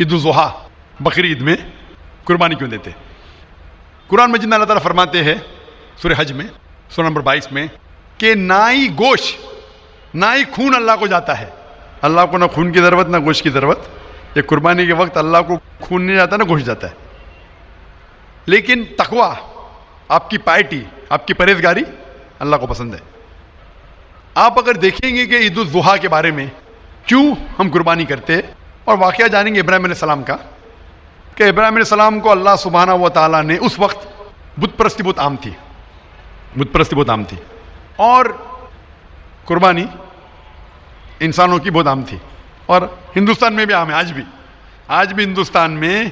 عید الاضحیٰ بقرعید میں قربانی کیوں دیتے؟ قرآن مجید میں اللہ تعالیٰ فرماتے ہیں سورہ حج میں سورہ نمبر 22 میں کہ نہ ہی گوشت نہ ہی خون اللہ کو جاتا ہے. اللہ کو نہ خون کی ضرورت نہ گوشت کی ضرورت. یہ قربانی کے وقت اللہ کو خون نہیں جاتا نہ گوشت جاتا ہے. لیکن تقویٰ، آپ کی پائٹی، آپ کی پرہیزگاری اللہ کو پسند ہے. آپ اگر دیکھیں گے کہ عید الاضحیٰ کے بارے میں کیوں ہم قربانی کرتے اور واقعہ جانیں گے ابراہیم علیہ السلام کا کہ ابراہیم علیہ السلام کو اللہ سبحانہ و تعالیٰ نے اس وقت بت پرستی بہت عام تھی، بت پرستی بہت عام تھی اور قربانی انسانوں کی بہت عام تھی. اور ہندوستان میں بھی عام ہے. آج بھی ہندوستان میں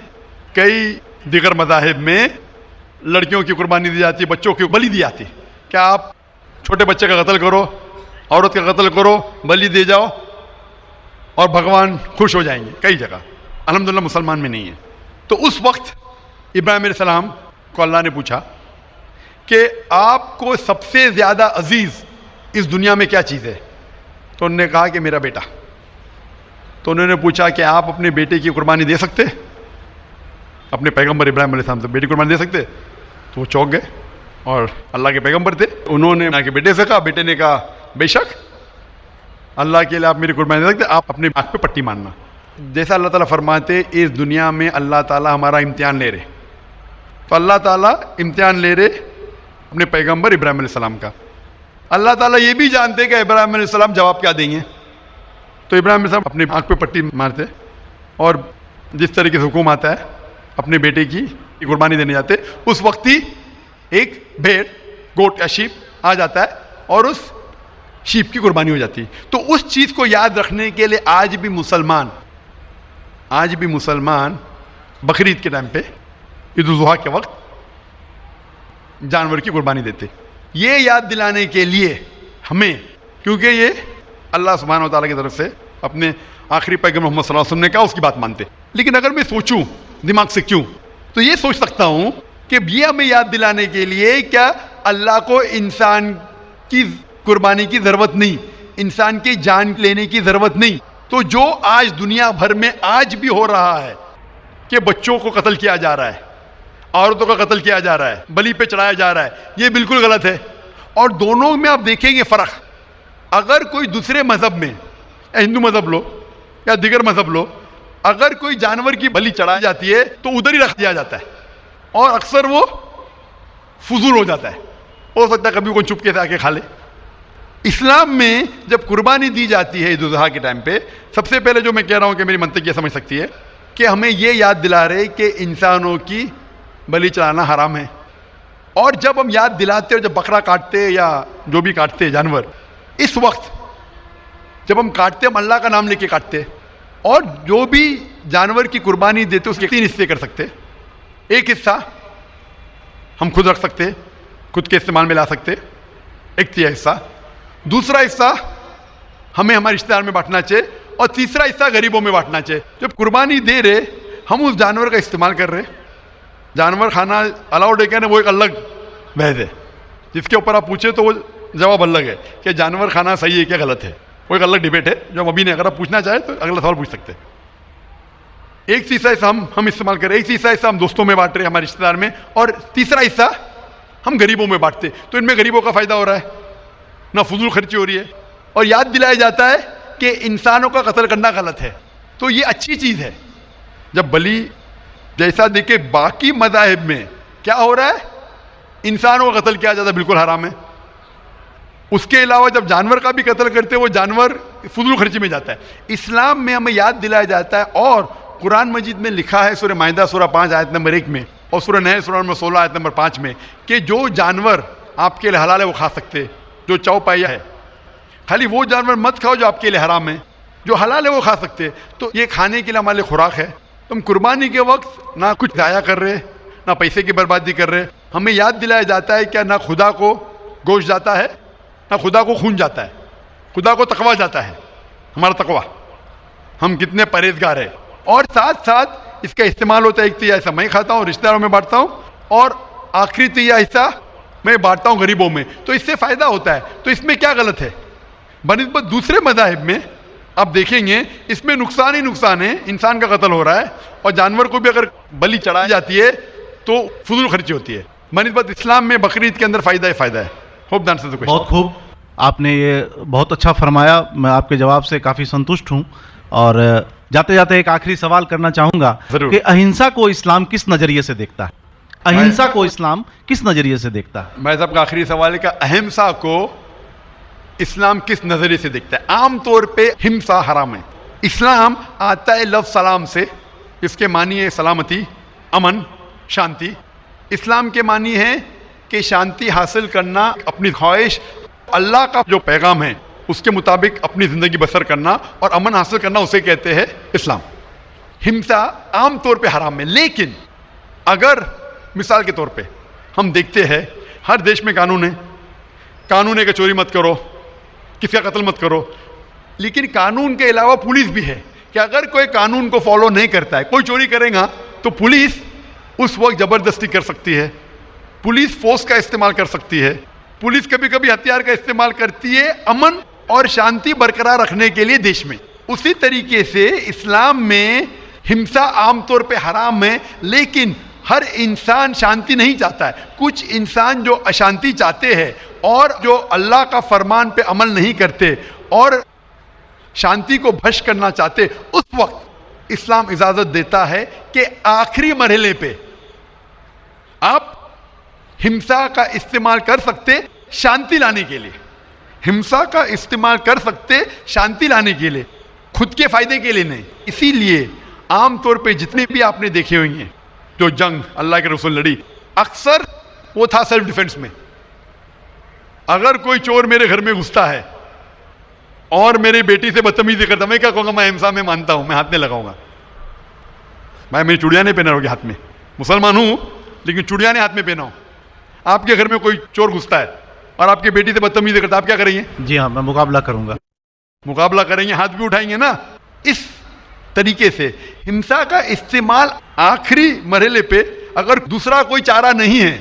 کئی دیگر مذاہب میں لڑکیوں کی قربانی دی جاتی ہے، بچوں کی بلی دی جاتی ہے. کیا آپ چھوٹے بچے کا قتل کرو، عورت کا قتل کرو، بلی دے جاؤ اور بھگوان خوش ہو جائیں گے. کئی جگہ الحمدللہ مسلمان میں نہیں ہے. تو اس وقت ابراہیم علیہ السلام کو اللہ نے پوچھا کہ آپ کو سب سے زیادہ عزیز اس دنیا میں کیا چیز ہے؟ تو انہوں نے کہا کہ میرا بیٹا. تو انہوں نے پوچھا کہ آپ اپنے بیٹے کی قربانی دے سکتے؟ اپنے پیغمبر ابراہیم علیہ السلام سے بیٹے کی قربانی دے سکتے؟ تو وہ چونک گئے اور اللہ کے پیغمبر تھے. انہوں نے کہ بیٹے سے کہا، بیٹے نے کہا بے شک اللہ کے لیے آپ میری قربانی دے سکتے، آپ اپنے آنکھ پہ پٹی مارنا. جیسا اللہ تعالیٰ فرماتے اس دنیا میں اللہ تعالیٰ ہمارا امتحان لے رہے. تو اللہ تعالیٰ امتحان لے رہے اپنے پیغمبر ابراہیم علیہ السلام کا. اللہ تعالیٰ یہ بھی جانتے کہ ابراہیم علیہ السلام جواب کیا دیں گے. تو ابراہیم علیہ السلام اپنے آنکھ پہ پٹی مارتے اور جس طریقے سے حکم آتا ہے اپنے بیٹے کی قربانی دینے جاتے. اس وقت ہی ایک بھیڑ، گوٹ یا شیپ آ جاتا ہے اور اس شیپ کی قربانی ہو جاتی. تو اس چیز کو یاد رکھنے کے لیے آج بھی مسلمان بقرعید کے ٹائم پہ عید الاضحیٰ کے وقت جانور کی قربانی دیتے. یہ یاد دلانے کے لیے ہمیں، کیونکہ یہ اللہ سبحانہ و تعالیٰ کی طرف سے اپنے آخری پیغمبر محمد صلی اللہ علیہ وسلم نے کہا، اس کی بات مانتے. لیکن اگر میں سوچوں دماغ سے کیوں، تو یہ سوچ سکتا ہوں کہ یہ ہمیں یاد دلانے کے لیے کیا اللہ کو انسان کی قربانی کی ضرورت نہیں، انسان کی جان لینے کی ضرورت نہیں. تو جو آج دنیا بھر میں آج بھی ہو رہا ہے کہ بچوں کو قتل کیا جا رہا ہے، عورتوں کا قتل کیا جا رہا ہے، بلی پہ چڑھایا جا رہا ہے، یہ بالکل غلط ہے. اور دونوں میں آپ دیکھیں گے فرق. اگر کوئی دوسرے مذہب میں، ہندو مذہب لو یا دیگر مذہب لو، اگر کوئی جانور کی بلی چڑھائی جاتی ہے تو ادھر ہی رکھ دیا جاتا ہے اور اکثر وہ فضول ہو جاتا ہے. ہو سکتا ہے کبھی کوئی چپکے سے آ کے کھا لے. اسلام میں جب قربانی دی جاتی ہے عید الاضحیٰ کے ٹائم پہ، سب سے پہلے جو میں کہہ رہا ہوں کہ میری منطق یہ سمجھ سکتی ہے کہ ہمیں یہ یاد دلا رہے کہ انسانوں کی بلی چڑھانا حرام ہے. اور جب ہم یاد دلاتے اور جب بکرا کاٹتے یا جو بھی کاٹتے جانور، اس وقت جب ہم کاٹتے ہم اللہ کا نام لے کے کاٹتے. اور جو بھی جانور کی قربانی دیتے اس کے 3 حصے کر سکتے. ایک حصہ ہم خود رکھ سکتے، خود کے استعمال میں لا سکتے، ایک تیسرا حصہ. دوسرا حصہ ہمیں ہمارے رشتہ دار میں بانٹنا چاہیے اور تیسرا حصہ غریبوں میں بانٹنا چاہیے. جب قربانی دے رہے ہم اس جانور کا استعمال کر رہے. جانور کھانا الاؤڈ ہے کیا نا، وہ ایک الگ بحث ہے جس کے اوپر آپ پوچھیں تو وہ جواب الگ ہے کہ جانور کھانا صحیح ہے کیا غلط ہے. وہ ایک الگ ڈیبیٹ ہے جو ہم ابھی نہیں، اگر آپ پوچھنا چاہیں تو اگلا سوال پوچھ سکتے. ایک تیسرا حصہ ہم استعمال کر رہے، ایک تیسرا حصہ ہم دوستوں میں بانٹ رہے ہمارے رشتہ دار میں، اور تیسرا حصہ ہم غریبوں میں بانٹتے. تو ان میں غریبوں کا فائدہ ہو رہا ہے، نہ فضول خرچی ہو رہی ہے، اور یاد دلایا جاتا ہے کہ انسانوں کا قتل کرنا غلط ہے. تو یہ اچھی چیز ہے. جب بلی جیسا دیکھے باقی مذاہب میں کیا ہو رہا ہے، انسانوں کا قتل کیا جاتا ہے، بالکل حرام ہے. اس کے علاوہ جب جانور کا بھی قتل کرتے وہ جانور فضول خرچی میں جاتا ہے. اسلام میں ہمیں یاد دلایا جاتا ہے، اور قرآن مجید میں لکھا ہے سورہ مائدہ سورہ 5 آیت نمبر 1 میں اور سورہ نحل سورہ نمبر 16 آیت نمبر 5 میں کہ جو جانور آپ کے لیے حلال ہے وہ کھا سکتے، جو چوپایا ہے. خالی وہ جانور مت کھاؤ جو آپ کے لیے حرام ہے، جو حلال ہے وہ کھا سکتے. تو یہ کھانے کے لیے ہمارے لیے خوراک ہے. تم قربانی کے وقت نہ کچھ ضائع کر رہے، نہ پیسے کی بربادی کر رہے. ہمیں یاد دلایا جاتا ہے کہ نہ خدا کو گوشت جاتا ہے، نہ خدا کو خون جاتا ہے، خدا کو تقویٰ جاتا ہے. ہمارا تقویٰ، ہم کتنے پرہیزگار ہیں. اور ساتھ ساتھ اس کا استعمال ہوتا ہے. ایک تیسرا حصہ میں کھاتا ہوں، رشتہ داروں میں بانٹتا ہوں، اور آخری تیسرا حصہ میں بانٹتا ہوں غریبوں میں. تو اس سے فائدہ ہوتا ہے. تو اس میں کیا غلط ہے؟ بنسبت دوسرے مذاہب میں آپ دیکھیں گے اس میں نقصان ہی نقصان ہے, انسان کا قتل ہو رہا ہے اور جانور کو بھی اگر بلی چڑھائی جاتی ہے تو فضول خرچی ہوتی ہے. بنسبت اسلام میں بقرعید کے اندر فائدہ ہی فائدہ ہے. ہوپ دان سے بہت خوب, آپ نے یہ بہت اچھا فرمایا, میں آپ کے جواب سے کافی سنتشٹ ہوں. اور جاتے جاتے ایک آخری سوال کرنا چاہوں گا کہ اہنسا کو اسلام کس نظریے سے دیکھتا ہے؟ اہنسا کو اسلام کس نظریے سے دیکھتا ہے؟ میں صاحب کا آخری سوال ہے کہ اہمسا کو اسلام کس نظریے سے دیکھتا ہے؟ عام طور پہ ہمسا حرام ہے. اسلام آتا ہے لفظ سلام سے, اس کے معنی ہے سلامتی, امن, شانتی. اسلام کے معنی ہے کہ شانتی حاصل کرنا, اپنی خواہش, اللہ کا جو پیغام ہے اس کے مطابق اپنی زندگی بسر کرنا اور امن حاصل کرنا, اسے کہتے ہیں اسلام. ہمسا عام طور پہ حرام ہے, لیکن اگر مثال کے طور پہ ہم دیکھتے ہیں ہر دیش میں قانون ہے کہ چوری مت کرو, کسی کا قتل مت کرو, لیکن قانون کے علاوہ پولیس بھی ہے کہ اگر کوئی قانون کو فالو نہیں کرتا ہے, کوئی چوری کرے گا تو پولیس اس وقت زبردستی کر سکتی ہے, پولیس فورس کا استعمال کر سکتی ہے, پولیس کبھی کبھی ہتھیار کا استعمال کرتی ہے امن اور شانتی برقرار رکھنے کے لیے دیش میں. اسی طریقے سے اسلام میں ہمسا عام طور پہ حرام ہے, لیکن ہر انسان شانتی نہیں چاہتا ہے. کچھ انسان جو اشانتی چاہتے ہیں اور جو اللہ کا فرمان پہ عمل نہیں کرتے اور شانتی کو بھش کرنا چاہتے, اس وقت اسلام اجازت دیتا ہے کہ آخری مرحلے پہ آپ ہمسا کا استعمال کر سکتے شانتی لانے کے لیے, ہمسا کا استعمال کر سکتے شانتی لانے کے لیے, خود کے فائدے کے لیے نہیں. اسی لیے عام طور پہ جتنے بھی آپ نے دیکھے ہوئے ہیں جو جنگ اللہ کے رسول لڑی, اکثر وہ تھا سیلف ڈیفنس میں. اگر کوئی چور میرے گھر میں گھستا ہے اور میری بیٹی سے بدتمیزی کرتا, میں کیا کہوں گا؟ میں ہمسا میں مانتا ہوں, میں ہاتھ نہیں لگاؤں گا. میں میری چوڑیاں نہیں پہنا ہوگی ہاتھ میں, مسلمان ہوں لیکن چوڑیاں نہیں ہاتھ میں پہنا ہوں. آپ کے گھر میں کوئی چور گھستا ہے اور آپ کی بیٹی سے بدتمیزی کرتا, آپ کیا کریں گے؟ جی ہاں, میں مقابلہ کروں گا. مقابلہ کریں گے, ہاتھ بھی اٹھائیں گے نا. اس طریقے سے ہمسا کا استعمال آخری مرحلے پہ اگر دوسرا کوئی چارہ نہیں ہے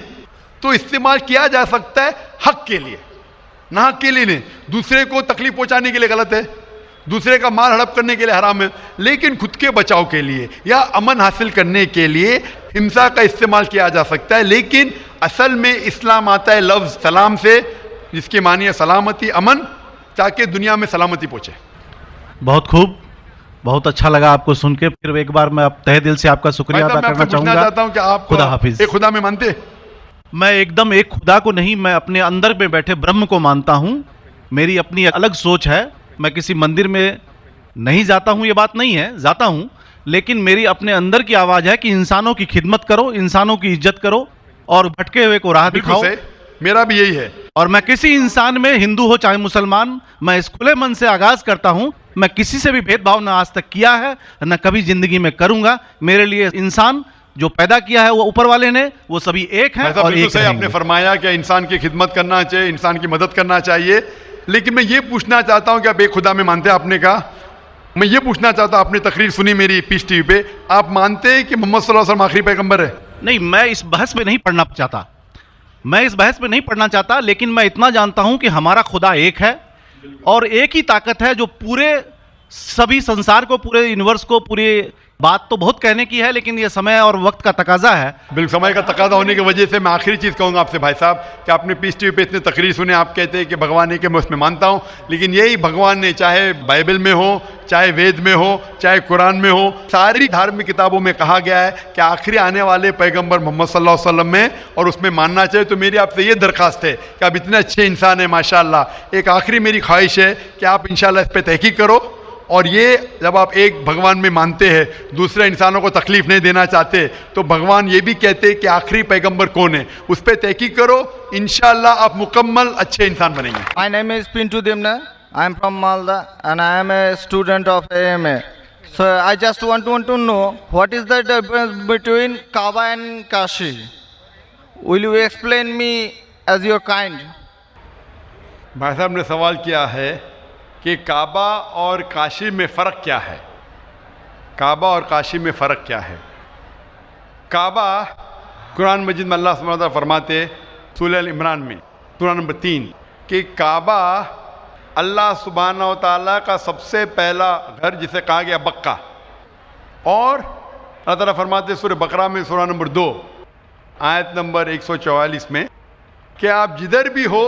تو استعمال کیا جا سکتا ہے حق کے لیے, نہ حق کے لیے نہیں. دوسرے کو تکلیف پہنچانے کے لیے غلط ہے, دوسرے کا مال ہڑپ کرنے کے لیے حرام ہے, لیکن خود کے بچاؤ کے لیے یا امن حاصل کرنے کے لیے ہمسا کا استعمال کیا جا سکتا ہے. لیکن اصل میں اسلام آتا ہے لفظ سلام سے, جس کے معنی ہے سلامتی, امن, تاکہ دنیا میں سلامتی پہنچے. بہت خوب, بہت اچھا لگا آپ کو سن کے. پھر ایک بار میں تہ دل سے آپ کا شکریہ ادا کرنا چاہوں گا. چاہتا ہوں کہ آپ خدا حافظ. ایک خدا میں مانتے؟ میں ایک دم ایک خدا کو نہیں, میں اپنے اندر میں بیٹھے برہم کو مانتا ہوں. میری اپنی الگ سوچ ہے, میں کسی مندر میں نہیں جاتا ہوں, یہ بات نہیں ہے, جاتا ہوں, لیکن میری اپنے اندر کی آواز ہے کہ انسانوں کی خدمت کرو, انسانوں کی عزت کرو اور بھٹکے ہوئے کو راہ دکھاؤ. میرا بھی یہی ہے. اور میں کسی انسان میں, ہندو ہو چاہے مسلمان, میں اس کھلے من سے آغاز کرتا ہوں. میں کسی سے بھی بھید بھاؤ نہ آج تک کیا ہے, نہ کبھی زندگی میں کروں گا. میرے لیے انسان جو پیدا کیا ہے وہ اوپر والے نے, وہ سبھی ایک ہیں اور ایک رہیں گے. آپ نے فرمایا کہ انسان کی خدمت کرنا چاہیے, انسان کی مدد کرنا چاہیے, لیکن میں یہ پوچھنا چاہتا ہوں کہ آپ ایک خدا میں مانتے ہیں؟ آپ نے کہا. میں یہ پوچھنا چاہتا ہوں, آپ نے تقریر سنی میری پیس ٹی وی پہ, آپ مانتے ہیں کہ محمد صلی اللہ علیہ وسلم آخری پیغمبر ہے؟ نہیں, میں اس بحث میں نہیں پڑھنا چاہتا, میں اس بحث میں نہیں پڑھنا چاہتا, لیکن میں اتنا جانتا ہوں کہ ہمارا خدا ایک ہے اور ایک ہی طاقت ہے جو پورے سبھی سنسار کو, پورے یونیورس کو, پوری بات تو بہت کہنے کی ہے, لیکن یہ سمے اور وقت کا تقاضا ہے. بالکل, سمے کا تقاضا ہونے کی وجہ سے میں آخری چیز کہوں گا آپ سے بھائی صاحب کہ آپ نے پیس ٹی وی پہ اتنے تقریر سنے, آپ کہتے ہیں کہ بھگوان ہے کہ میں اس میں مانتا ہوں, لیکن یہی بھگوان نے چاہے بائبل میں ہو, چاہے وید میں ہو, چاہے قرآن میں ہو, ساری دھارمک کتابوں میں کہا گیا ہے کہ آخری آنے والے پیغمبر محمد صلی اللہ علیہ وسلم میں, اور اس میں ماننا چاہیے. تو میری آپ سے یہ درخواست ہے کہ آپ اتنے اچھے انسان ہیں ماشاءاللہ, ایک آخری میری خواہش ہے کہ آپ انشاءاللہ اس پہ تحقیق کرو, اور یہ جب آپ ایک بھگوان میں مانتے ہیں, دوسرے انسانوں کو تکلیف نہیں دینا چاہتے, تو بھگوان یہ بھی کہتے ہیں کہ آخری پیغمبر کون ہے, اس پہ تحقیق کرو, انشاءاللہ آپ مکمل اچھے انسان بنیں گے. My name is Pintu Dimna. I am from Malda and I am a student of AMA. So I just want to know what is the difference between Kaaba and Kashi. Will you explain me as your kind? بھائی صاحب نے سوال کیا ہے کہ کعبہ اور کاشی میں فرق کیا ہے. کعبہ اور کاشی میں فرق کیا ہے؟ کعبہ قرآن مجید میں اللہ سبحانہ وتعالیٰ فرماتے سورہ ال عمران میں سورہ نمبر 3 کہ کعبہ اللہ سبحانہ و تعالیٰ کا سب سے پہلا گھر جسے کہا گیا بکہ. اور اللہ تعالیٰ فرماتے سورہ بقرہ میں سورہ نمبر 2 آیت نمبر 144 میں کہ آپ جدھر بھی ہو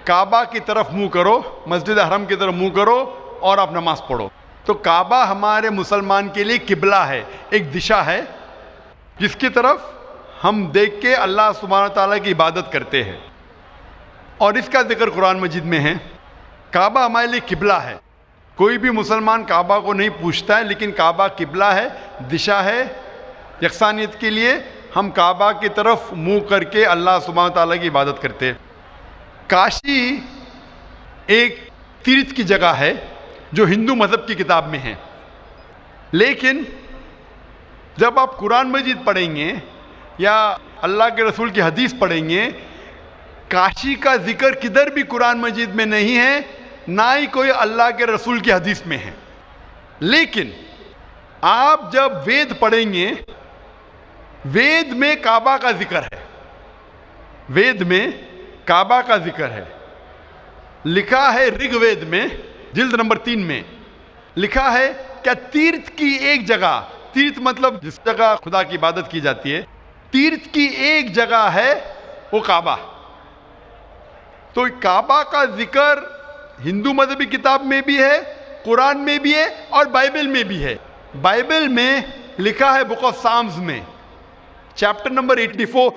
کعبہ کی طرف منہ کرو, مسجد حرم کی طرف منہ کرو اور آپ نماز پڑھو. تو کعبہ ہمارے مسلمان کے لیے قبلہ ہے, ایک دشا ہے جس کی طرف ہم دیکھ کے اللہ سبحانہ تعالیٰ کی عبادت کرتے ہیں. اور اس کا ذکر قرآن مجید میں ہے. کعبہ ہمارے لیے قبلہ ہے. کوئی بھی مسلمان کعبہ کو نہیں پوچھتا ہے, لیکن کعبہ قبلہ ہے, دشا ہے یکسانیت کے لیے. ہم کعبہ کی طرف منہ کر کے اللہ سبحانہ تعالیٰ کی عبادت کرتے ہیں. کاشی ایک تیرتھ کی جگہ ہے جو ہندو مذہب کی کتاب میں ہے, لیکن جب آپ قرآن مجید پڑھیں گے یا اللہ کے رسول کی حدیث پڑھیں گے, کاشی کا ذکر کدھر بھی قرآن مجید میں نہیں ہے, نہ ہی کوئی اللہ کے رسول کی حدیث میں ہے. لیکن آپ جب وید پڑھیں گے, وید میں کعبہ کا ذکر ہے, وید میں کعبہ کا ذکر ہے. لکھا ہے رگ وید میں جلد نمبر 3 میں لکھا ہے کہ تیرتھ کی ایک جگہ, تیرتھ مطلب جس جگہ خدا کی عبادت کی جاتی ہے, تیرتھ کی ایک جگہ ہے وہ کعبہ. تو کعبہ کا ذکر ہندو مذہبی کتاب میں بھی ہے, قرآن میں بھی ہے اور بائبل میں بھی ہے. بائبل میں لکھا ہے بک آف سامز میں چیپٹر نمبر 84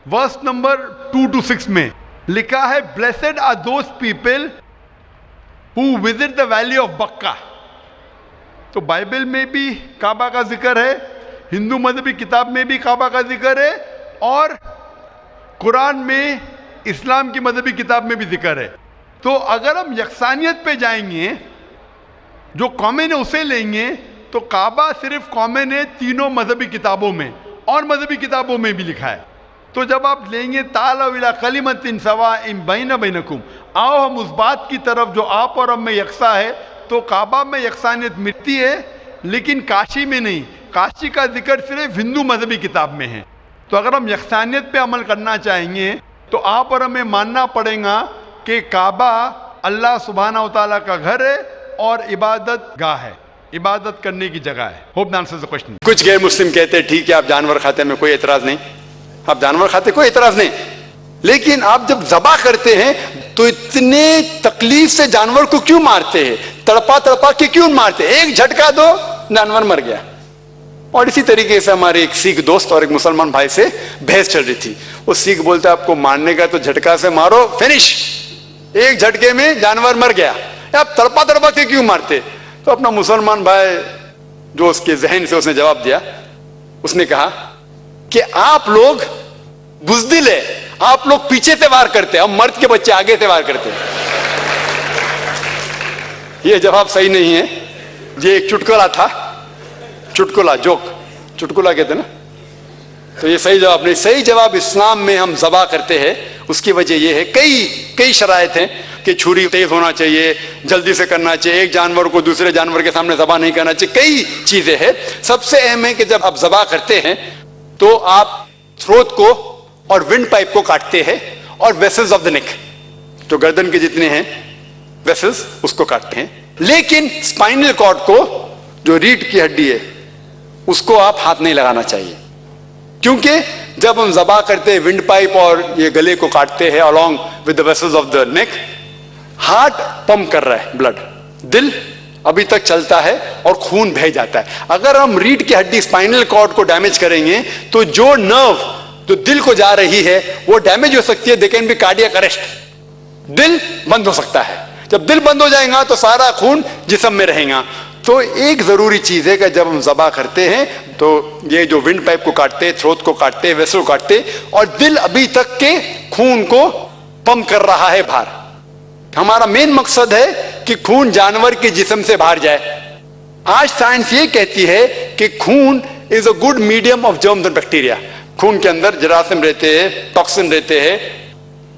ورس نمبر 2-6 میں لکھا ہے blessed are those people who visit the valley of Bakka. تو بائبل میں بھی کعبہ کا ذکر ہے, ہندو مذہبی کتاب میں بھی کعبہ کا ذکر ہے, اور قرآن میں اسلام کی مذہبی کتاب میں بھی ذکر ہے. تو اگر ہم یکسانیت پہ جائیں گے, جو کامن ہے اسے لیں گے, تو کعبہ صرف کامن ہے تینوں مذہبی کتابوں میں, اور مذہبی کتابوں میں بھی لکھا ہے. تو جب آپ لیں گے تعالوا الی کلمۃ سواء بین بینکم, آؤ ہم اس بات کی طرف جو آپ اور ہم میں یکساں ہے, تو کعبہ میں یکسانیت ملتی ہے لیکن کاشی میں نہیں. کاشی کا ذکر صرف ہندو مذہبی کتاب میں ہے. تو اگر ہم یکسانیت پہ عمل کرنا چاہیں گے تو آپ اور ہمیں ماننا پڑے گا کہ کعبہ اللہ سبحانہ و تعالیٰ کا گھر ہے اور عبادت گاہ ہے, عبادت کرنے کی جگہ ہے. Hope that answers the question. کچھ غیر مسلم کہتے ہیں ٹھیک ہے آپ جانور کھاتے ہیں, میں کوئی اعتراض نہیں, آپ جانور کھاتے کوئی اعتراض نہیں, لیکن آپ جب ذبح کرتے ہیں تو اتنے تکلیف سے جانور کو کیوں مارتے ہیں, تڑپا تڑپا کے کیوں مارتے ہیں؟ ایک جھٹکا دو جانور مر گیا. اور اسی طریقے سے ہمارے ایک سکھ دوست اور ایک مسلمان بھائی سے بحث چل رہی تھی. وہ سکھ بولتا ہے آپ کو مارنے کا تو جھٹکا سے مارو, فنش, ایک جھٹکے میں جانور مر گیا, آپ تڑپا تڑپا کے کیوں مارتے؟ تو اپنا مسلمان بھائی جو اس کے ذہن سے اس نے جواب دیا, اس نے کہا کہ آپ لوگ بزدل ہے, آپ لوگ پیچھے سے وار کرتے, ہم مرد کے بچے آگے سے وار کرتے. یہ جواب صحیح نہیں ہے. یہ ایک چٹکلا تھا, چٹکلا, جوک, چٹکلا کہتے ہیں نا, تو یہ صحیح جواب نہیں. صحیح جواب اسلام میں ہم ذبح کرتے ہیں, اس کی وجہ یہ ہے کئی شرائط ہیں کہ چھری تیز ہونا چاہیے, جلدی سے کرنا چاہیے, ایک جانور کو دوسرے جانور کے سامنے ذبح نہیں کرنا چاہیے, کئی چیزیں ہیں. سب سے اہم ہے کہ جب آپ ذبح کرتے ہیں تو آپ تھروٹ کو اور ونڈ پائپ کو کاٹتے ہیں, اور ویسلز آف دا نیک, جو گردن کے جتنے ہیں ویسلز, اس کو کاٹتے ہیں. لیکن اسپائنل کارڈ کو, جو ریڑھ کی ہڈی ہے, اس کو آپ ہاتھ نہیں لگانا چاہیے, کیونکہ جب ہم ذبح کرتے ہیں ونڈ پائپ اور یہ گلے کو کاٹتے ہیں along with the vessels of the neck, heart pump کر رہا ہے بلڈ, دل ابھی تک چلتا ہے اور خون بہہ جاتا ہے. اگر ہم ریڑھ کی ہڈی اسپائنل کارڈ کو ڈیمیج کریں گے تو جو نرو جو دل کو جا رہی ہے وہ ڈیمیج ہو سکتی ہے. دے کین بی کارڈیاک اریسٹ, دل بند ہو سکتا ہے. جب دل بند ہو جائے گا تو سارا خون جسم میں رہے گا. تو ایک ضروری چیز ہے کہ جب ہم ذبح کرتے ہیں تو یہ جو ونڈ پائپ کو کاٹتے, تھروٹ کو کاٹتے, ویسل کو کاٹتے, اور دل ابھی تک کے خون کو پمپ کر رہا ہے باہر. ہمارا مین مقصد ہے کہ خون جانور کے جسم سے باہر جائے. آج سائنس یہ کہتی ہے کہ خون is a good medium of germs and bacteria. خون کے اندر جراثیم رہتے ہیں, ٹاکسن رہتے ہیں,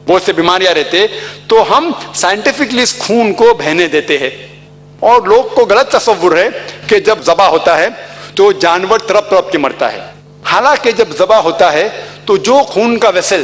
بہت سے بیماریاں رہتے ہیں. تو ہم سائنٹیفکلی اس خون کو بہنے دیتے ہیں. اور لوگ کو غلط تصور ہے کہ جب ذبح ہوتا ہے تو جانور تڑپ تڑپ کے مرتا ہے. حالانکہ جب ذبح ہوتا ہے تو جو خون کا ویسل,